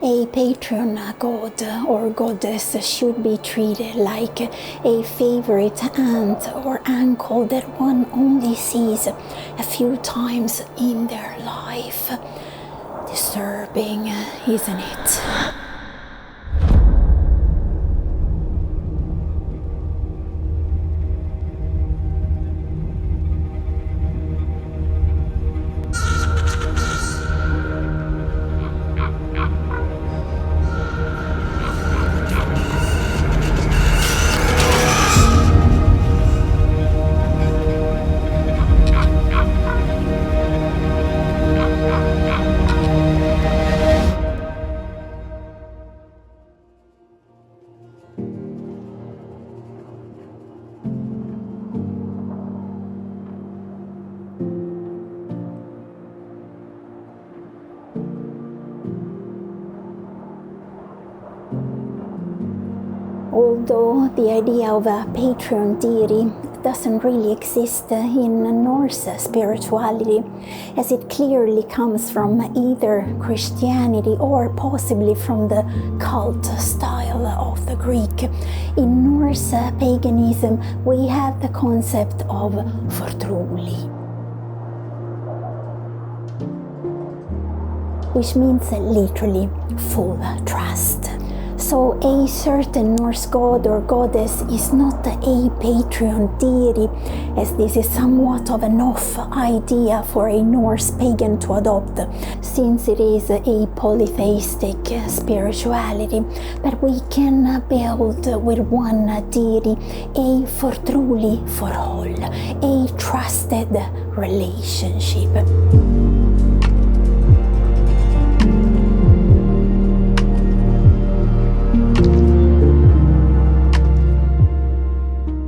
A patron god or goddess should be treated like a favorite aunt or uncle that one only sees a few times in their life. Disturbing, isn't it? Although the idea of a patron deity doesn't really exist in Norse spirituality, as it clearly comes from either Christianity or possibly from the cult style of the Greek. In Norse paganism, we have the concept of fortrolig, which means literally full trust. So a certain Norse god or goddess is not a patron deity, as this is somewhat of an off idea for a Norse pagan to adopt, since it is a polytheistic spirituality. But we can build with one deity a fortrolig forhold, a trusted relationship.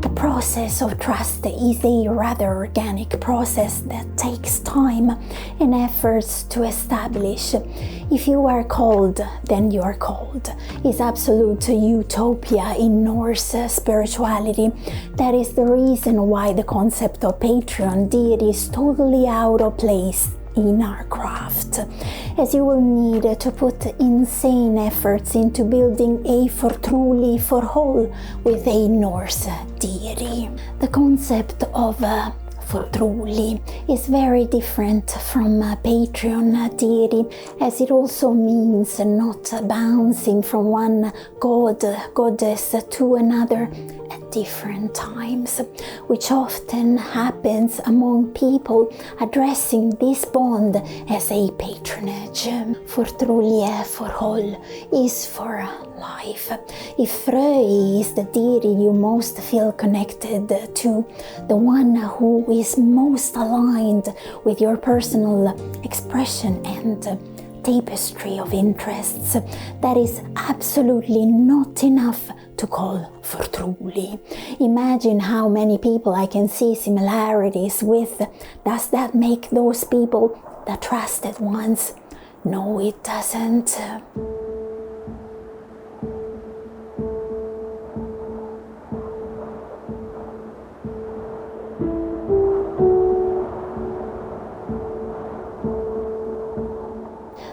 The process of trust is a rather organic process that takes time and efforts to establish. If you are called, then you are called is absolute utopia in Norse spirituality. That is the reason why the concept of patron deity is totally out of place in our craft, as you will need to put insane efforts into building a fortrolig forhold with a Norse deity. The concept of fortrolig is very different from a patron deity, as it also means not bouncing from one god, goddess to another at different times, which often happens among people addressing this bond as a patronage. Fortrolig forhold is for life. If Freyia is the deity you most feel connected to, the one who is most aligned with your personal expression and tapestry of interests, that is absolutely not enough to call fortrolig. Imagine how many people I can see similarities with. Does that make those people the trusted ones? No, it doesn't.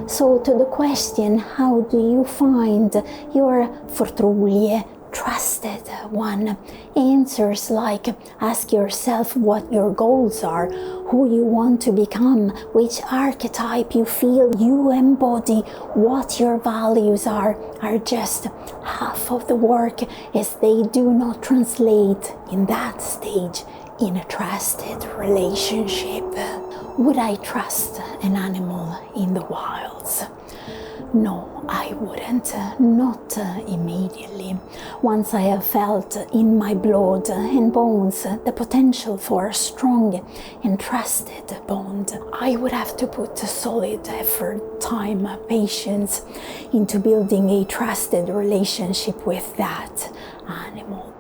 So to the question, how do you find your fortrolig trusted one? Answers like ask yourself what your goals are, who you want to become, which archetype you feel you embody, what your values are just half of the work, as they do not translate in that stage in a trusted relationship. Would I trust an animal in the wilds? No, I wouldn't, not immediately. Once I have felt in my blood and bones the potential for a strong and trusted bond, I would have to put solid effort, time, patience into building a trusted relationship with that animal.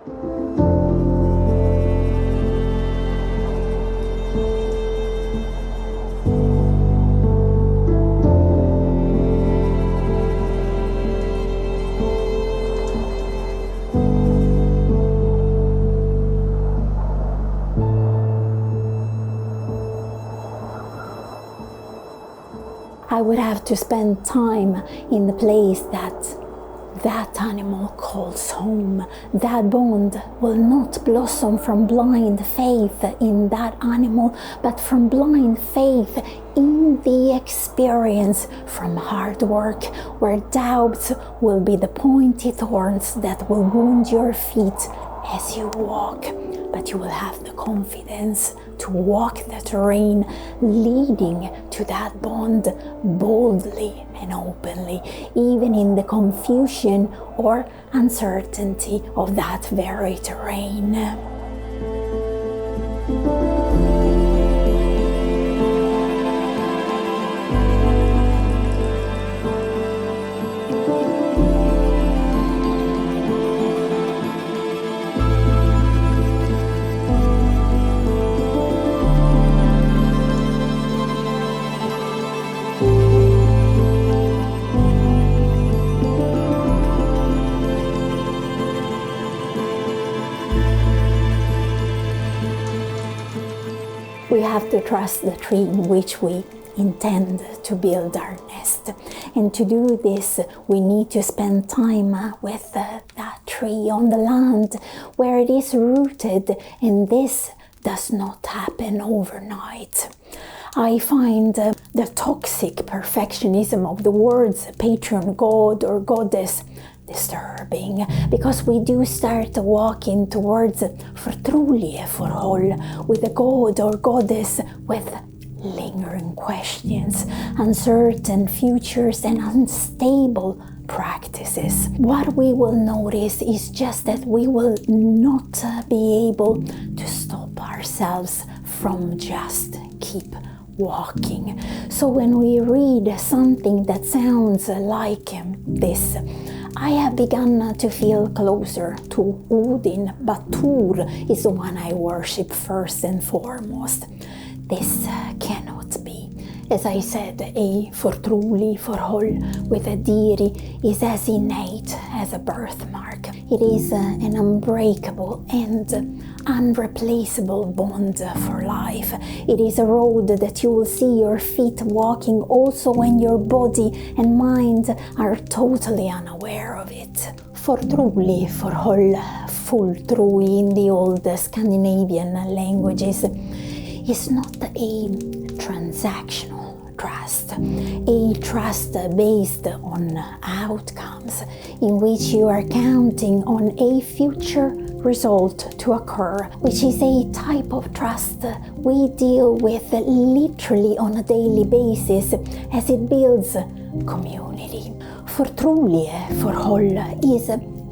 I would have to spend time in the place that animal calls home. That bond will not blossom from blind faith in that animal, but from blind faith in the experience, from hard work, where doubts will be the pointy thorns that will wound your feet as you walk. But you will have the confidence to walk the terrain leading to that bond boldly and openly, even in the confusion or uncertainty of that very terrain. We have to trust the tree in which we intend to build our nest. And to do this, we need to spend time with that tree on the land where it is rooted, and this does not happen overnight. I find the toxic perfectionism of the words patron, god or goddess disturbing, because we do start walking towards fortrolige forhold with a god or goddess with lingering questions, uncertain futures and unstable practices. What we will notice is just that we will not be able to stop ourselves from just keep walking. So when we read something that sounds like this, I have begun to feel closer to Odin, but Thor is the one I worship first and foremost. This cannot be. As I said, a fortrolig forhold with a deity is as innate as a birthmark. It is an unbreakable and unreplaceable bond for life. It is a road that you will see your feet walking also when your body and mind are totally unaware of it. Fortrolig forhold, fulltro in the old Scandinavian languages, is not a transactional trust, a trust based on outcomes in which you are counting on a future result to occur, which is a type of trust we deal with literally on a daily basis as it builds community. Fortrolige forhold is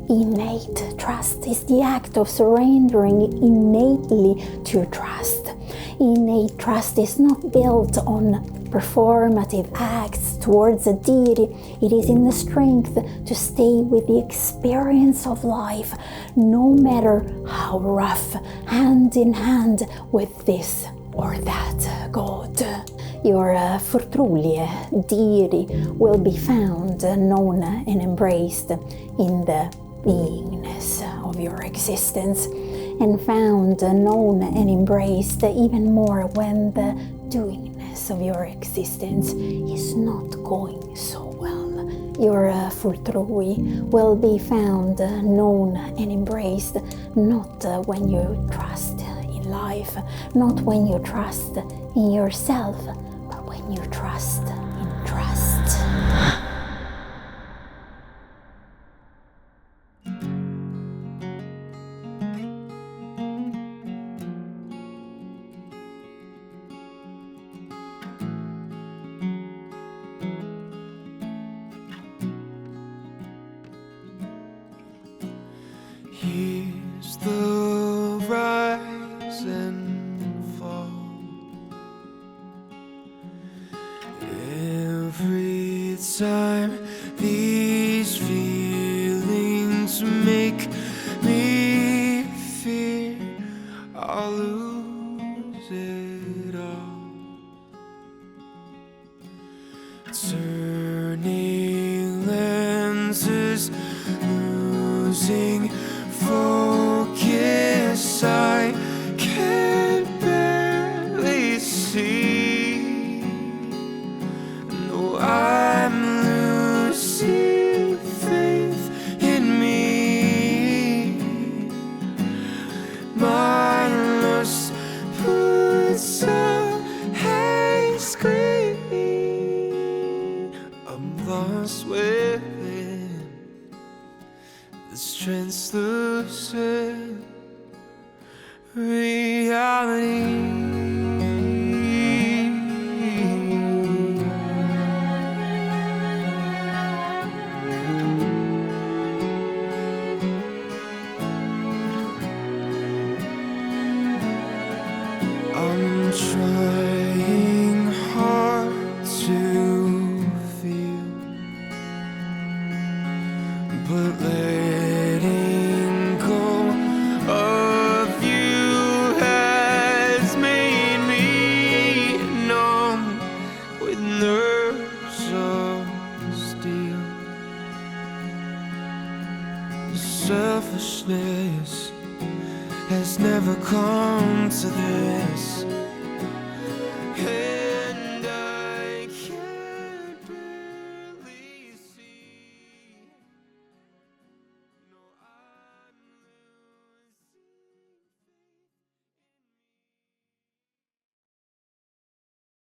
innate trust, is the act of surrendering innately to trust. Innate trust is not built on performative acts towards a deity. It is in the strength to stay with the experience of life, no matter how rough, hand in hand with this or that god. Your fortrolige deity will be found, known and embraced in the beingness of your existence, and found, known and embraced even more when the doingness of your existence is not going so well. Your fortrolig will be found, known and embraced not when you trust in life, not when you trust in yourself, but when you trust in trust. Here's the rise and fall. Every time these feelings make me fear I'll lose it all. Turning lenses, losing focus, I can barely see. No, translucent reality. I'm trying hard to feel, but letting go of you has made me numb with nerves of steel. Selfishness has never come to this.